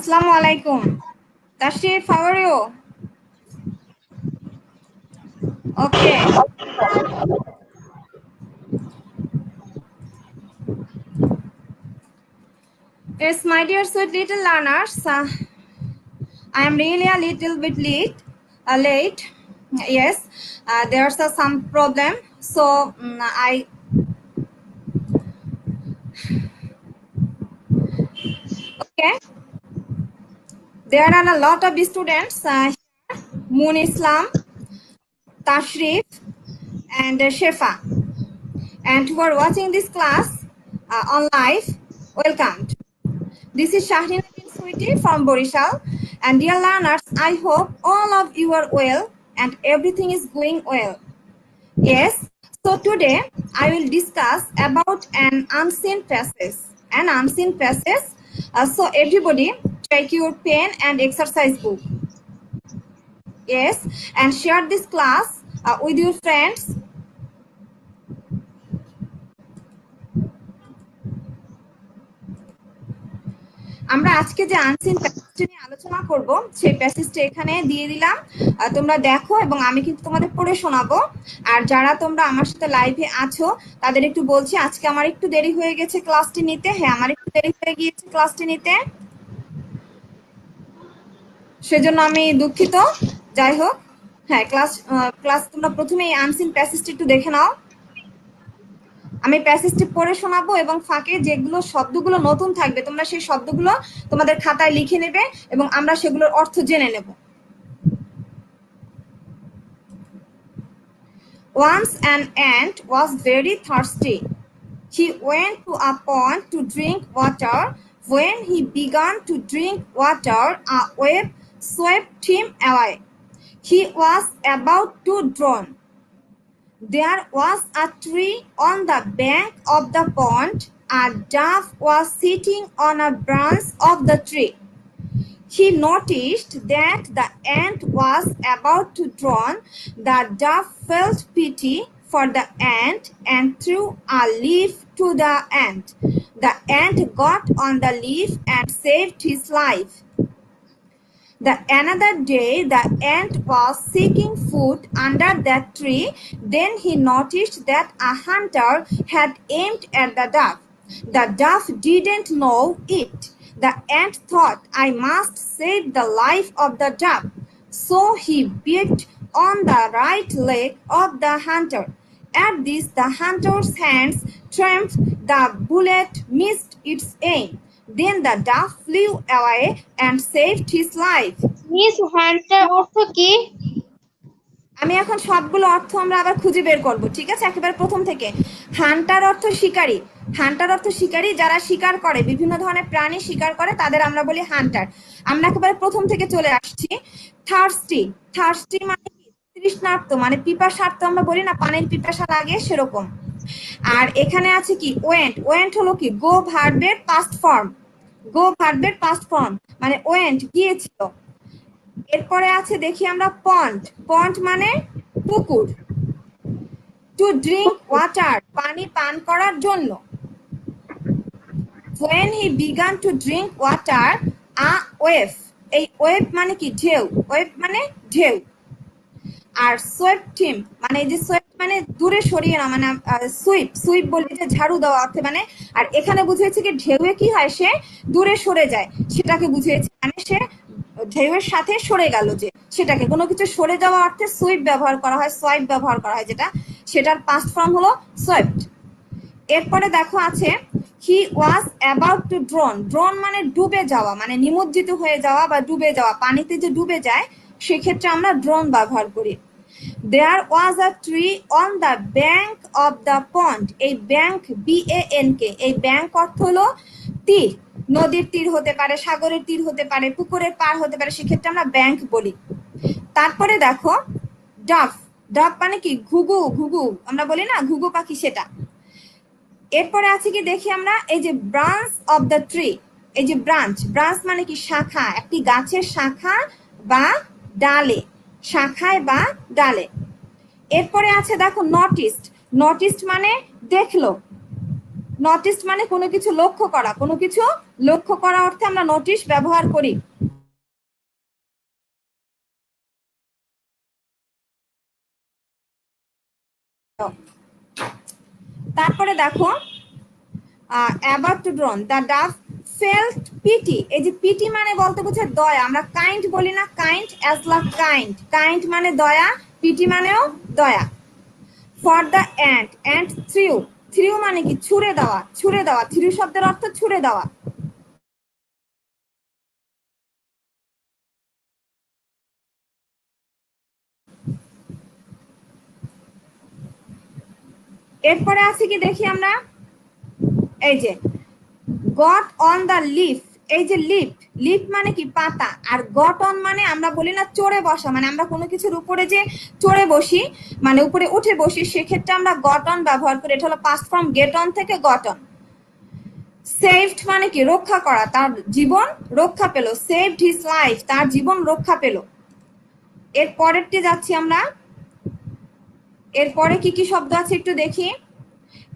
Assalamu alaikum. Tashrif, how are you? Okay. Yes, my dear sweet little learners, I am really a little bit late. Yes, there's some problem. So okay. There are a lot of students here. Moon Islam, Tashrif, and Shefa, and who are watching this class on live. Welcome. This is Shahrina bin Sweetie from Borishal. And dear learners, I hope all of you are well and everything is going well. Yes, so today I will discuss about an unseen passage. An unseen passage. So everybody take your pen and exercise book. Yes, and share this class with your friends. আমরা আজকে যে unseen প্যাসেজটা নিয়ে আলোচনা করব সেই প্যাসেজটা এখানে দিয়ে দিলাম, তোমরা দেখো এবং আমি কিন্তু তোমাদের পড়ে শোনাবো। আর যারা তোমরা আমার সাথে লাইভে আছো তাদের একটু বলছি আজকে আমার একটু দেরি হয়ে গেছে ক্লাসটি নিতে। হ্যাঁ, আমার একটু দেরি হয়ে গিয়েছে ক্লাসটি নিতে, সেজন্য আমি দুঃখিত। যাই হোক, হ্যাঁ, ক্লাস তোমরা প্রথমে এই আনসিন প্যাসেজটি একটু দেখে নাও। আমি প্যাসেজটি পড়ে শোনাবো এবং ফাঁকে যেগুলো শব্দগুলো নতুন থাকবে তোমরা সেই শব্দগুলো তোমাদের খাতায় লিখে নেবে এবং আমরা সেগুলোর অর্থ জেনে নেব। Once an ant was very thirsty. He went to a pond to drink water. When he began to drink water, a wave swept him away. He was about to drown. There was a tree on the bank of the pond. A dove was sitting on a branch of the tree. He noticed that the ant was about to drown. The dove felt pity for the ant and threw a leaf to the ant. The ant got on the leaf and saved his life. Another day, the ant was seeking food under that tree. Then he noticed that a hunter had aimed at the dove. The dove didn't know it. The ant thought, I must save the life of the dove. So he beat on the right leg of the hunter. At this, the hunter's hands trembled. The bullet missed its aim. Then the dove flew away and saved his life. Miss Hunter অর্থ কি? আমি এখন সবগুলো অর্থ আমরা আবার খুঁজে বের করব, ঠিক আছে? একেবারে প্রথম থেকে। হান্টার অর্থ শিকারী। হান্টার অর্থ শিকারী, যারা শিকার করে, বিভিন্ন ধরনের প্রাণী শিকার করে তাদের আমরা বলি হান্টার। আমরা একেবারে প্রথম থেকে চলে আসছি। থার্স্টি। থার্স্টি মানে কি? তৃষ্ণার্ত, মানে পিপাসার্ত আমরা বলি না, পানির পিপাসা লাগে সেরকম। আর এখানে আছে কি? ওয়েন্ট। ওয়েন্ট হলো কি? গো ভার্বের পাস্ট ফর্ম। গো ভার্বের পাস্ট ফর্ম মানে ওয়েন্ট, গিয়েছিল। এরপরে আছে দেখি আমরা পন্ড। পন্ড মানে পুকুর। টু ড্রিঙ্ক ওয়াটার, পানি পান করার জন্য। when he began to drink water, a wave। এই ওয়েভ মানে কি? ঢেউ। ওয়েভ মানে ঢেউ। আর swept him মানে এই যে swept মানে দূরে সরিয়ে না, মানে সুইপ। সুইপ বলতে যে ঝাড়ু দেওয়া অর্থে মানে। আর এখানে বুঝিয়েছে কি ঢেউয়ে কি হয়, সে দূরে সরে যায়, সেটাকে বুঝিয়েছে। মানে সে ঢেউয়ের সাথে সরে গেল, যে সেটাকে কোনো কিছু সরে যাওয়া অর্থে সুইপ ব্যবহার করা হয়, সোয়াইপ ব্যবহার করা হয়, যেটা সেটার পাস্ট ফর্ম হলো সোয়েপ্ট। এরপরে দেখো আছে he was about to drown. Drown মানে ডুবে যাওয়া, মানে নিমজ্জিত হয়ে যাওয়া বা ডুবে যাওয়া, পানিতে যে ডুবে যায় সেক্ষেত্রে আমরা ড্রোন ব্যবহার করি। There was a tree on the bank of the pond. এই ব্যাঙ্ক, BANK, এই ব্যাঙ্ক অর্থ হলো তীর। নদীর তীর হতে পারে, সাগরের তীর হতে পারে, পুকুরের পার হতে পারে, সেক্ষেত্রে আমরা ব্যাঙ্ক বলি। তারপরে দেখো ডাভ। ডাভ মানে কি? ঘুঘু। ঘুঘু আমরা বলি না, ঘুঘু পাখি, সেটা। এরপরে আছে কি দেখি আমরা, এই যে ব্রাঞ্চ অফ দ্য ট্রি। এই যে ব্রাঞ্চ, ব্রাঞ্চ মানে কি? শাখা, একটি গাছের শাখা বা ডালে, শাখায় বা ডালে। এরপরে আছে দেখো নটিস্ট। নটিস্ট মানে দেখলো। নোটিস মানে কোনো কিছু লক্ষ্য করা, কোনো কিছু লক্ষ্য করা অর্থে আমরা নোটিশ ব্যবহার করি। তারপরে দেখো about to drown the dove felt pity. এই যে পিটি মানে বলতে বোঝায় দয়া, আমরা কাইন্ড বলি না, কাইন্ড অ্যাজ লাভ কাইন্ড, কাইন্ড মানে দয়া, পিটি মানেও দয়া। For the ant, ant threw, threw মানে কি ছুড়ে দেওয়া, ছুড়ে দেওয়া, থ্রিউ শব্দের অর্থ ছুড়ে দেওয়া। এরপরে আছে কি দেখি আমরা, এই যে গট অন দ্য লিফ, এই যে লিফ, লিফ মানে কি পাতা, আর গট অন মানে আমরা বলি না চড়ে বসা, মানে আমরা কোনো কিছুর উপরে যে চড়ে বসি মানে উপরে উঠে বসি, সেক্ষেত্রে আমরা গট অন ব্যবহার করি। এটা হলো পাস্ট ফর্ম গেট অন থেকে গট অন। সেভড মানে কি রক্ষা করা, তার জীবন রক্ষা পেল, সেভড হিজ লাইফ, তার জীবন রক্ষা পেল। এর পরেরটি যাচ্ছি আমরা, এরপরে কি কি শব্দ আছে একটু দেখি।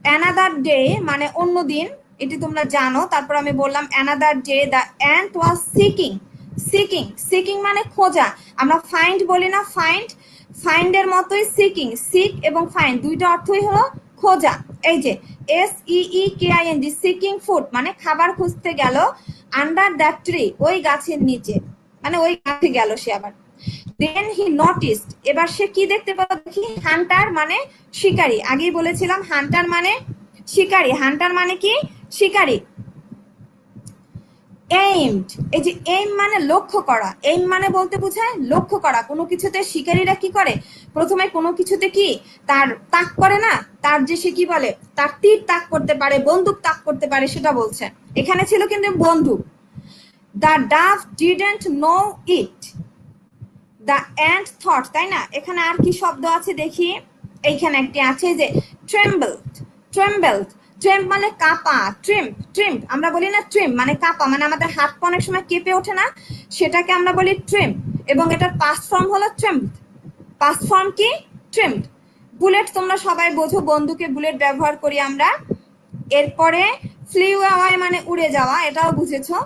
অ্যানাদার ডে মানে অন্য দিন, এটি তোমরা জানো। তারপর আমি বললাম another day the ant was seeking, seeking, seeking মানে খোঁজা, আমরা ফাইন্ড বলি না, ফাইন্ড, ফাইন্ডের মতোই সিকিং, সিক এবং ফাইন্ড দুইটা অর্থই হলো খোঁজা। এই যে SEEKING, সিকিং ফুড মানে খাবার খুঁজতে গেল, আন্ডার দ্য ট্রি ওই গাছের নিচে, মানে ওই গাছে গেল সে আবার। দেন হি নোটিসড, এবার সে কি দেখতে পেল দেখি, হান্টার মানে শিকারী, আগেই বলেছিলাম হান্টার মানে শিকারী, হান্টার মানে কি শিকারী। এইমড, এই যে এইম মানে লক্ষ্য করা, এইম মানে বলতে বোঝায় লক্ষ্য করা, কোনো কিছুতে শিকারীরা কি করে, প্রথমে কোনো কিছুতে কি তার তাক করে না, তার যে সে কি বলে তার তীর তাক করতে পারে, বন্দুক তাক করতে পারে, সেটা বলছে। এখানে ছিল কিন্তু বন্দুক। The Dove didn't know it, the ant thought, তাই না। এখানে আর কি শব্দ আছে দেখি, এইখানে একটি আছে যে ট্রেম্বলড, ট্রেম্বলড, ট্রেম্প মানে কাঁপা, ট্রিম্প, ট্রিম্প আমরা বলি না ট্রিম মানে কাঁপা, মানে আমাদের হাত পা অনেক সময় কেঁপে ওঠে না, সেটাকে আমরা বলি ট্রিম, এবং এটার পাস্ট ফর্ম হলো ট্রেম্প, পাস্ট ফর্ম কি ট্রিম্প। বুলেট তোমরা সবাই বোঝো, বন্দুকে বুলেট ব্যবহার করি আমরা। এরপরে ফ্লিউ অ্যাওয়ে মানে উড়ে যাওয়া, এটাও বুঝেছো।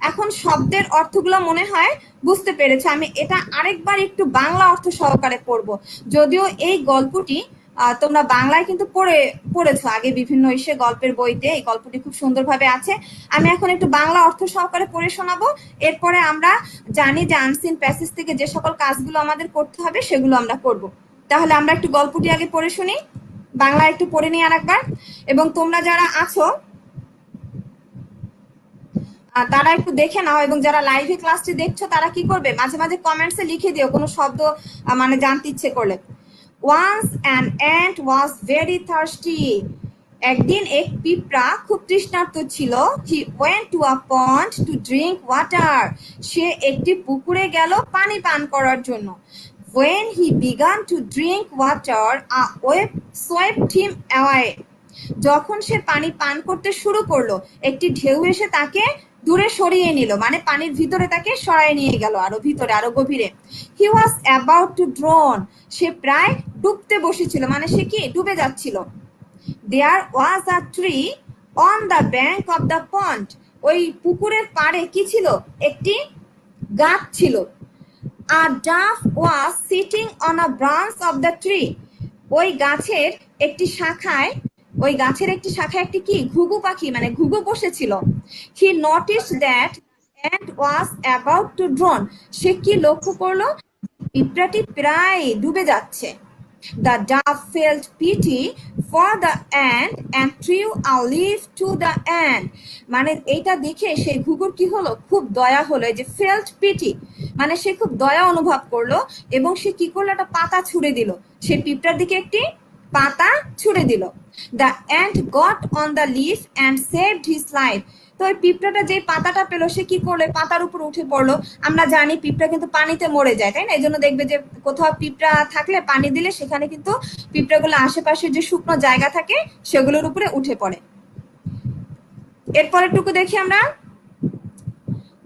এখন শব্দের অর্থগুলো মনে হয় বুঝতে পেরেছো। আমি এটা আরেকবার একটু বাংলা অর্থ সহকারে পড়বো, যদিও এই গল্পটি তোমরা বাংলায় কিন্তু পড়েছো আগে বিভিন্ন এসে গল্পের বইতে, এই গল্পটি খুব সুন্দরভাবে আছে। আমি এখন একটু বাংলা অর্থ সহকারে পড়ে শোনাবো, এরপরে আমরা জানি যে আনসিন প্যাসেজ থেকে যে সকল কাজগুলো আমাদের করতে হবে সেগুলো আমরা করব। তাহলে আমরা একটু গল্পটি আগে পড়ে শুনি, বাংলা একটু পড়ে নিই আর একবার। এবং তোমরা যারা আছো তারা একটু দেখে নাও, এবং যারা লাইভে ক্লাসটি দেখছো তারা কি করবে, মাঝে মাঝে কমেন্টসে লিখে দিও কোনো শব্দ মানে জানতে ইচ্ছে করলে। Once an ant was very thirsty, একদিন এক পিঁপড়া খুব তৃষ্ণার্ত ছিল। He went to a pond to drink water, সে একটি পুকুরে গেল পানি পান করার জন্য। When he began to drink water, a wave swept him away, যখন সে পানি পান করতে শুরু করলো একটি ঢেউ এসে তাকে দূরে সরিয়ে নিল, মানে পানির ভিতরে তাকে সরাই নিয়ে গেল আরো ভিতরে, আরো গভীরে। He was about to drown, সে প্রায় ডুবতে বসেছিল, মানে সে কি ডুবে যাচ্ছিল। There was a tree on the bank of the pond, ওই পুকুরের পাড়ে কি ছিল, একটি গাছ ছিল। A dove was sitting on a branch of the tree, ওই গাছের একটি শাখায়, ওই গাছের একটি শাখায় একটি কি ঘুঘু পাখি মানে ঘুঘু বসেছিল। He noticed that ant was about to drown, সে কি লক্ষ্য করলো, পিঁপড়াটি প্রায় ডুবে যাচ্ছে। The dove felt pity for the ant and threw a leaf to the ant, মানে এইটা দেখে সেই ঘুঘুর কি হলো, খুব দয়া হলো। এই যে felt pity মানে সে খুব দয়া অনুভব করলো, এবং সে কি করলো, একটা পাতা ছুঁড়ে দিল, সে পিঁপড়ার দিকে একটি পাতা ছুঁড়ে দিল। The ant got on the leaf and saved his life, তো ওই পিঁপড়াটা যে পাতাটা পেলো সে কি করলো, পাতার উপর উঠে পড়লো। আমরা জানি পিঁপড়া কিন্তু পানিতে মরে যায়, তাই না, এই জন্য দেখবে যে কোথাও পিঁপড়া থাকলে পানি দিলে সেখানে কিন্তু পিঁপড়াগুলো আশেপাশে যে শুকনো জায়গা থাকে সেগুলোর উপরে উঠে পড়ে। এরপরের টুকু দেখি আমরা।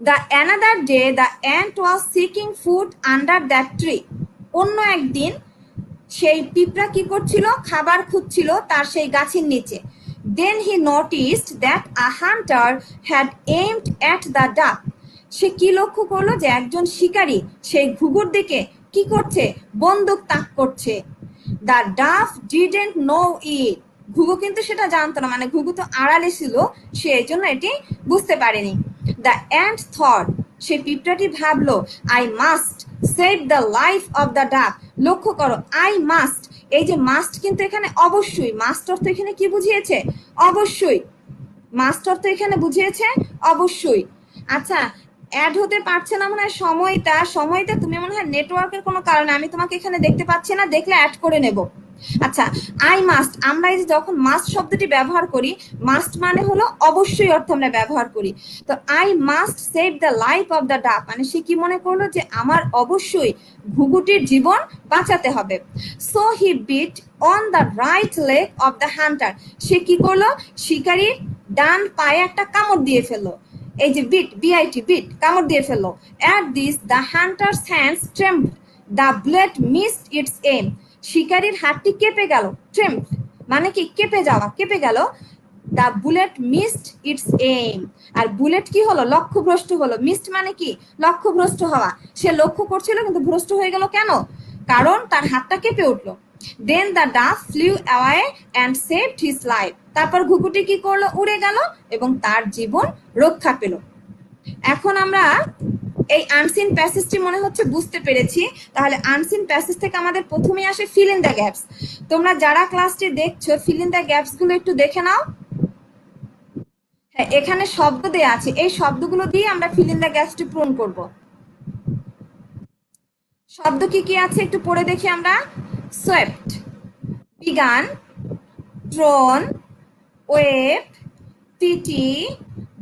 The another day the ant was seeking food under that tree, অন্য একদিন সেই পিঁপড়া কি করছিল, খাবার খুঁজছিল তার সেই গাছের নিচে। Then he noticed that a hunter had aimed at the duck. সে কি লক্ষ্য করলো যে একজন শিকারী সেই ঘুঘুর দিকে কি করছে, বন্দুক তাক করছে। দ্য ডাফ ডিডেন্ট নো ইট, ঘুঘু কিন্তু সেটা জানতো না, মানে ঘুঘু তো আড়ালে ছিল, সে এই জন্য এটি বুঝতে পারেনি। দ্য অ্যান্ট থট, সে পিঁপড়াটি ভাবলো, I must save the life of the ডাক। লক্ষ্য করো, আই মাস্ট, এই যে মাস্ট কিন্তু এখানে অবশ্যই, মাস্ট অর্থ এখানে কি বুঝিয়েছে, অবশ্যই। মাস্ট অর্থ এখানে বুঝিয়েছে অবশ্যই। আচ্ছা, অ্যাড হতে পারছে না মনে হয় সময়টা তুমি মনে হয় নেটওয়ার্কের কোনো কারণে, আমি তোমাকে এখানে দেখতে পাচ্ছি না, দেখলে অ্যাড করে নেব। আচ্ছা, আই মাস্ট, আমরা এই যে যখন মাস্ট শব্দটি ব্যবহার করি, মাস্ট মানে হলো অবশ্যই অর্থ আমরা ব্যবহার করি। তো I must save the life of the ডাক, মানে সে কি মনে করলো যে আমার অবশ্যই ঘুঘুটির জীবন বাঁচাতে হবে। So he bit on the right leg of the hunter, সে কি করলো, শিকারীর ডান পায়ে একটা কামড় দিয়ে ফেললো। এই যে বিট, বিআইটি, বিট, কামড় দিয়ে ফেললো। At this the hunter's hands trembled, the blade missed its aim, শিকারীর হাতটি কেঁপে গেল। ট্রেম্বড মানে কি, কেঁপে যাওয়া, কেঁপে গেল। The bullet missed its aim, আর বুলেট কি হলো, লক্ষ্যভ্রষ্ট হলো। মিসড মানে কি, লক্ষ্যভ্রষ্ট হওয়া, সে লক্ষ্য করছিল কিন্তু ভ্রষ্ট হয়ে গেল কেন, কারণ তার হাতটা কেঁপে উঠলো। Then the dove flew away and saved his life, তারপর ঘুঘুটি কি করলো, উড়ে গেল এবং তার জীবন রক্ষা পেল। এখন আমরা এই আনসিন প্যাসেজটি মনে হচ্ছে বুঝতে পেরেছি। তাহলে আনসিন প্যাসেজ থেকে আমাদের প্রথমেই আসে ফিল ইন দ্য গ্যাপস। তোমরা যারা ক্লাসটি দেখছো, ফিল ইন দ্য গ্যাপস গুলো একটু দেখে নাও। হ্যাঁ, এখানে শব্দ দেয়া আছে, এই শব্দগুলো দিয়ে আমরা ফিল ইন দ্য গ্যাপসটি পূরণ করব। শব্দ কি কি আছে একটু পড়ে দেখি আমরা। Swept, began, drown, wave, pity,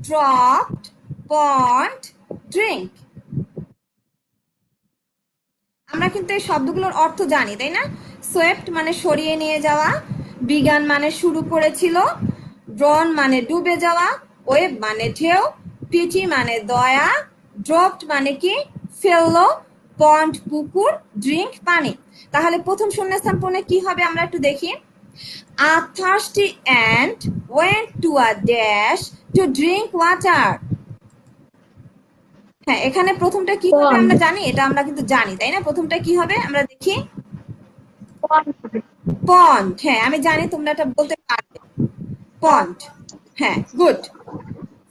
dropped, pond, drink. আমরা কিন্তু এই শব্দগুলোর অর্থ জানি, তাই না? সোয়েপ্ট মানে সরিয়ে নিয়ে যাওয়া, বিগান মানে শুরু করেছিল, ড্রন মানে ডুবে যাওয়া, ওয়েভ মানে ঢেউ, পিটি মানে দয়া, ড্রপড মানে কি, ফেললো, পন্ড পুকুর, ড্রিঙ্ক পানি। তাহলে প্রথম শূন্যস্থান পূরণে কি হবে আমরা একটু দেখি। A thirsty ant went to a dash to drink water. হ্যাঁ, এখানে প্রথমটা কি হবে আমরা জানি, এটা আমরা কিন্তু জানি, তাই না? প্রথমটা কি হবে আমরা দেখি, পন্ড। হ্যাঁ, আমি জানি তোমরা এটা বলতে পারবে, পন্ড। হ্যাঁ, good.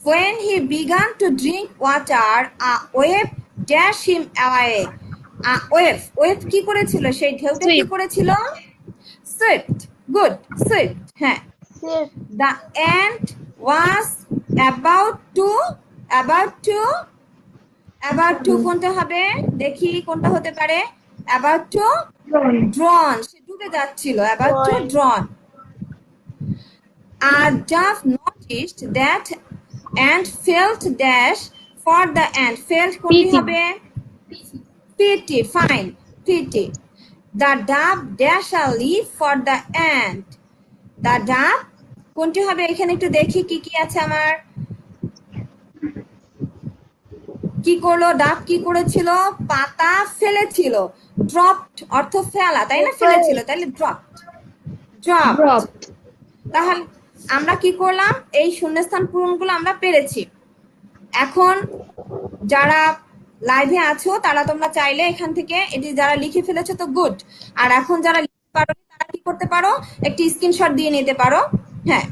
When he began to drink water, a wave dashed him away. A wave, wave কি করেছিল, সেই ঢেউটা কি করেছিল, swift, good, swift, হ্যাঁ। The ant was about to কোনটা হবে দেখি, কোনটা হতে পারে, about to drown, সে ডুবে যাচ্ছিল, about to drown. A dove noticed that and felt dash for the ant, felt কোনটি হবে, pity, fine, pity. The dove dash a leaf for the ant. The dove কোনটি হবে, এখানে একটু দেখি কি কি আছে আমার। কি করলো, ডাব কি করেছিল, পাতা ফেলেছিল। ড্রপড অর্থ ফেলা, তাই না, ফেলেছিল, তাহলে ড্রপড, ড্রপড। তাহলে আমরা কি করলাম, এই শূন্যস্থান পূরণগুলো আমরা পেরেছি। এখন যারা লাইভে আছো তারা তোমরা চাইলে এখান থেকে এটি যারা লিখে ফেলেছো তো গুড, আর এখন যারা লিখতে পারো তারা কি করতে পারো, একটি স্ক্রিনশট দিয়ে নিতে পারো। হ্যাঁ,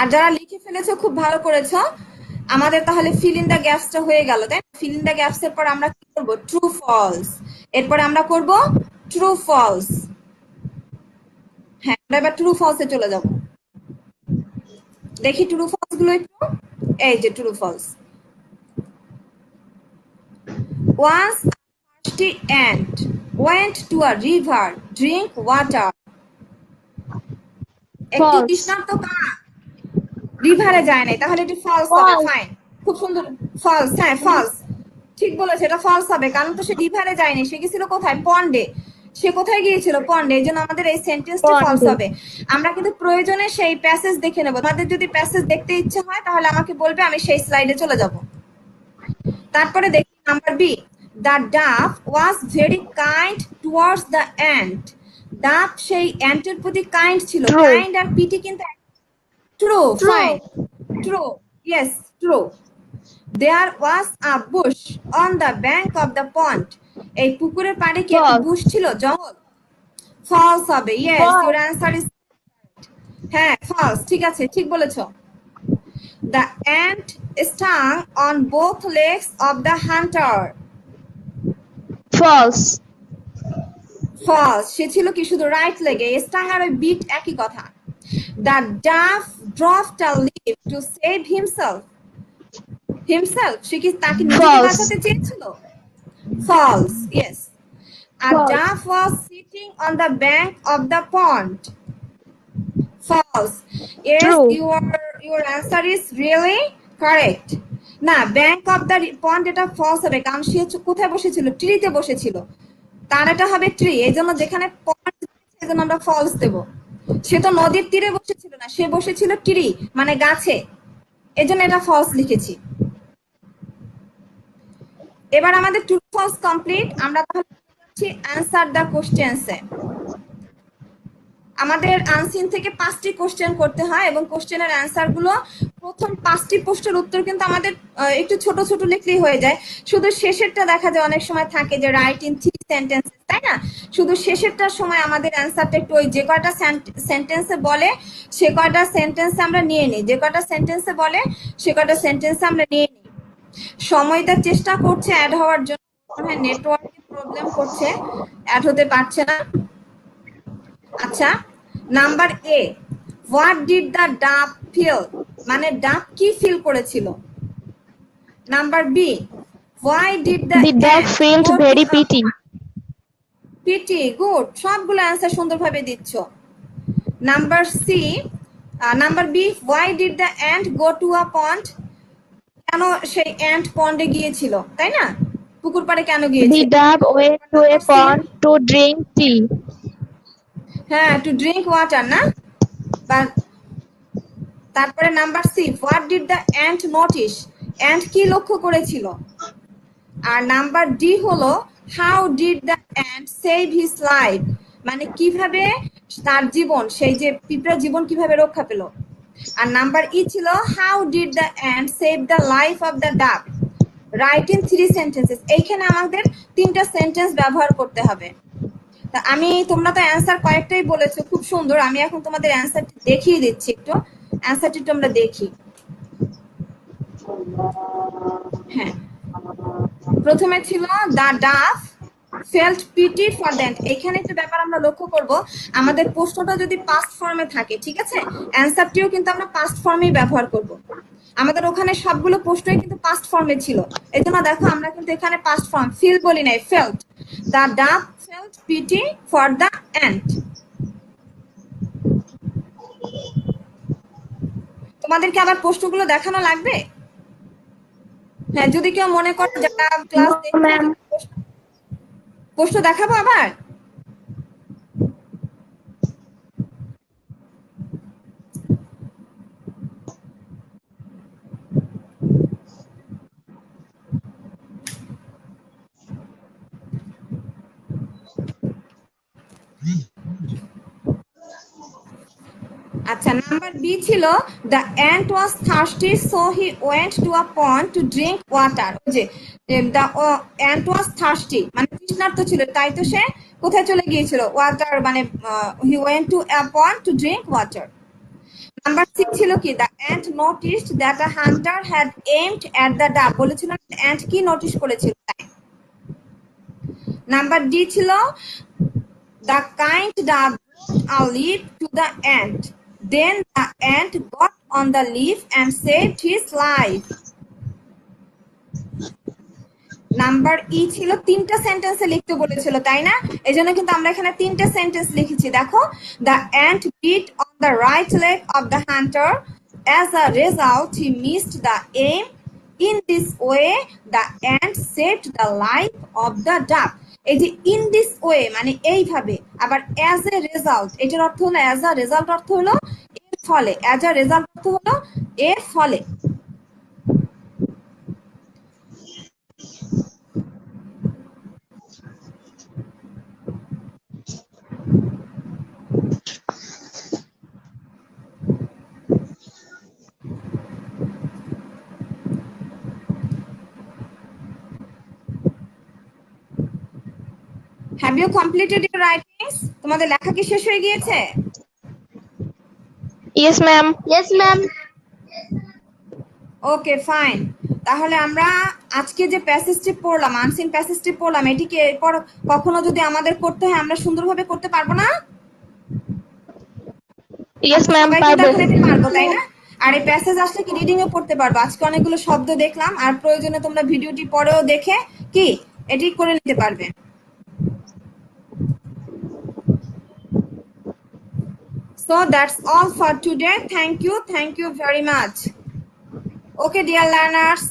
আর যারা লিখে ফেলেছো খুব ভালো করেছো। আমাদের তাহলে ফিল ইন দ্য গ্যাপসটা হয়ে গেল, তাই ফিল ইন দ্য গ্যাপস এর পর আমরা কি করব, ট্রু ফলস। এরপর আমরা করব ট্রু ফলস। হ্যাঁ, আমরা এবার ট্রু ফলসে চলে যাব। দেখি ট্রু ফলস গুলো একটু, এই যে true false. Once a thirsty ant went to a river drink water. একটি তৃষ্ণার্ত কাক রিভারে যায় নাই, তাহলে এটি ফলস হবে। ফাইন, খুব সুন্দর, ফলস। হ্যাঁ, ফলস, ঠিক বলেছে, এটা ফলস হবে, কারণ তো সে রিভারে যায়নি, সে গেছিল কোথায়, পন্ডে। সে কোথায় গিয়েছিল, পন্ডে, এই জন্য আমাদের এই সেন্টেন্সটি ফলস হবে। আমরা কিন্তু প্রয়োজনে সেই প্যাসেজ দেখে নেব, তোমাদের যদি প্যাসেজ দেখতে ইচ্ছে হয় তাহলে আমাকে বলবে, আমি সেই স্লাইডে চলে যাব। তারপরে দেখি number B, the dove was very kind towards the ant. Dove সেই অ্যান্টের প্রতি কাইন্ড ছিল। True. কাইন্ড আর পিটি কিন্তু true, fine, true, yes, true. There was a bush on the bank of the pond. এই পুকুরের পাড়ে কি একটা False. বুশ ছিল, জঙ্গল? ফলস হবে, yes, False. Your answer is হ্যাঁ, ফলস, ঠিক আছে, ঠিক বলেছো। The ant stung on both legs of the hunter. False. False, সে ছিল কি শুধু রাইট লেগে, স্টাং আর ওই বিট একই কথা। The dove dropped a leaf to save himself. সে কি তাকে নিজেকে False. বাঁচাতে চেয়েছিল? False, yes. A False. dove was sitting on the bank of the pond. False. Yes, True. your answer is really correct. না, bank of the পন্ড এটা false হবে, কারণ সে কোথায় বসেছিল? ট্রিতে বসেছিল। তার এটা হবে ট্রি, এই জন্য যেখানে পন্ড এই জন্য আমরা ফলস দেব। সে তো নদীর তীরে বসেছিল না, সে বসেছিল ট্রি মানে গাছে, এই জন্য এটা ফলস লিখেছি। এবার আমাদের ট্রু ফলস কমপ্লিট। আমরা তাহলে অ্যান্সার দ্য কোশ্চেন্সে। আমাদের আনসিন থেকে 5টি কোশ্চেন করতে হয় এবং কোশ্চেনের অ্যান্সার গুলো প্রথম 5টি প্রশ্নের উত্তর কিন্তু আমাদের একটু ছোট ছোট লিখলেই হয়ে যায়। শুধু শেষেরটা দেখা যায় অনেক সময় থাকে যে রাইট ইন 3 সেন্টেন্স, তাই না? শুধু শেষেরটার সময় আমাদের অ্যান্সারটা একটু ওই যে কয়টা সেন্টেন্সে বলে সে কয়টা সেন্টেন্সে আমরা নিয়ে নিই, যে কয়টা সেন্টেন্সে বলে সে কয়টা সেন্টেন্সে আমরা নিয়ে নিই। সময়টা চেষ্টা করছে অ্যাড হওয়ার জন্য, নেটওয়ার্কে প্রবলেম করছে, অ্যাড হতে পারছে না। আচ্ছা, number A, what did the dove feel, মানে ডাব কি ফিল করেছিল? Number B, why did the The dog felt very pity. Pity, good, সবগুলো অ্যান্সার সুন্দরভাবে দিচ্ছ। Number C, number B, why did the ant go to a pond, কেন সেই ant পন্ডে গিয়েছিল, তাই না? পুকুর পাড়ে কেন The গিয়েছিল? dog went to a pond to drink tea. হ্যাঁ, টু ড্রিঙ্ক ওয়াটার না? তারপরে number C, what did the ant notice, ant কি লক্ষ্য করেছিল? আর নাম্বার ডি হলো how did the ant save his life, মানে কিভাবে তার জীবন, সেই যে পিঁপড়ার জীবন কিভাবে রক্ষা পেল। আর নাম্বার ই ছিল how did the ant save the life of the ডাক, রাইট ইন 3 সেন্টেন্সেস। এইখানে আমাদের 3টা সেন্টেন্স ব্যবহার করতে হবে। তা তোমরা তো অ্যান্সার কয়েকটাই বলেছো, খুব সুন্দর। আমি এখন তোমাদের অ্যান্সারটি দেখিয়ে দিচ্ছি, একটু অ্যান্সারটি একটু আমরা দেখি। হ্যাঁ, প্রথমে ছিল the dove felt pity for that. এখানে একটা ব্যাপার আমরা লক্ষ্য করব, আমাদের প্রশ্নটা যদি পাস্ট ফর্মে থাকে, ঠিক আছে, অ্যান্সারটিও কিন্তু আমরা পাস্ট ফর্মেই ব্যবহার করব। আমাদের ওখানে সবগুলো প্রশ্নই কিন্তু পাস্ট ফর্মে ছিল, এই জন্য দেখো আমরা কিন্তু এখানে পাস্ট ফর্ম ফিল বলি নাই, felt. The dove felt pity for the ant. তোমাদেরকে আবার প্রশ্নগুলো দেখানো লাগবে? হ্যাঁ, যদি কেউ মনে করো যারা ক্লাস No, দেখছে ma'am. প্রশ্ন দেখাবো আবার। আচ্ছা, নাম্বার বি ছিল the ant was thirsty so he went to a pond to drink water. যে দ্য অ্যান্ট ওয়াজ থার্স্টি মানে তৃষ্ণার্ত ছিল, তাই তো সে কোথায় চলে গিয়েছিল? ওয়াটার, মানে he went to a pond to drink water. Number C ছিল কি the ant noticed that a hunter had aimed at the dove, বলেছিল অ্যান্ট কি নোটিস করেছিল তাই। নাম্বার ডি ছিল the kind dove brought a leaf to the ant. Then the ant got on the leaf and saved his life. Number E ছিল 3টা সেন্টেন্সে লিখতে বলেছিল, তাই না? এই জন্য কিন্তু আমরা এখানে 3টে সেন্টেন্স লিখেছি। দেখো, the ant bit on the right leg of the hunter, as a result he missed the aim, in this way the ant saved the life of the duck. এই যে ইন দিস ওয়ে মানে এইভাবে, আবার as a result, এটার অর্থ হলো as a result, অর্থ হলো এর ফলে, অ্যাজ আ রেজাল্ট অর্থ হলো এর ফলে। Have you completed your writings? তোমাদের লেখা কি শেষ হয়ে গিয়েছে? Yes, ma'am. Yes, ma'am. Okay fine. তাহলে আমরা আজকে যে প্যাসেজটি পড়লাম, আনসিন প্যাসেজটি পড়লাম, এটিকে এরপর কখনো যদি আমাদের করতে হয় আমরা সুন্দরভাবে করতে পারবো না? Yes, ma'am. সবাই কিন্তু পারবো। এখন এটি পারবো, তাই না? আর এই প্যাসেজ আসলে কি রিডিংও করতে পারবো। আজকে অনেকগুলো শব্দ দেখলাম, আর প্রয়োজনে তোমরা ভিডিওটি পরেও দেখে কি এটি করে নিতে পারবে। So that's all for today. Thank you very much. Okay, dear learners.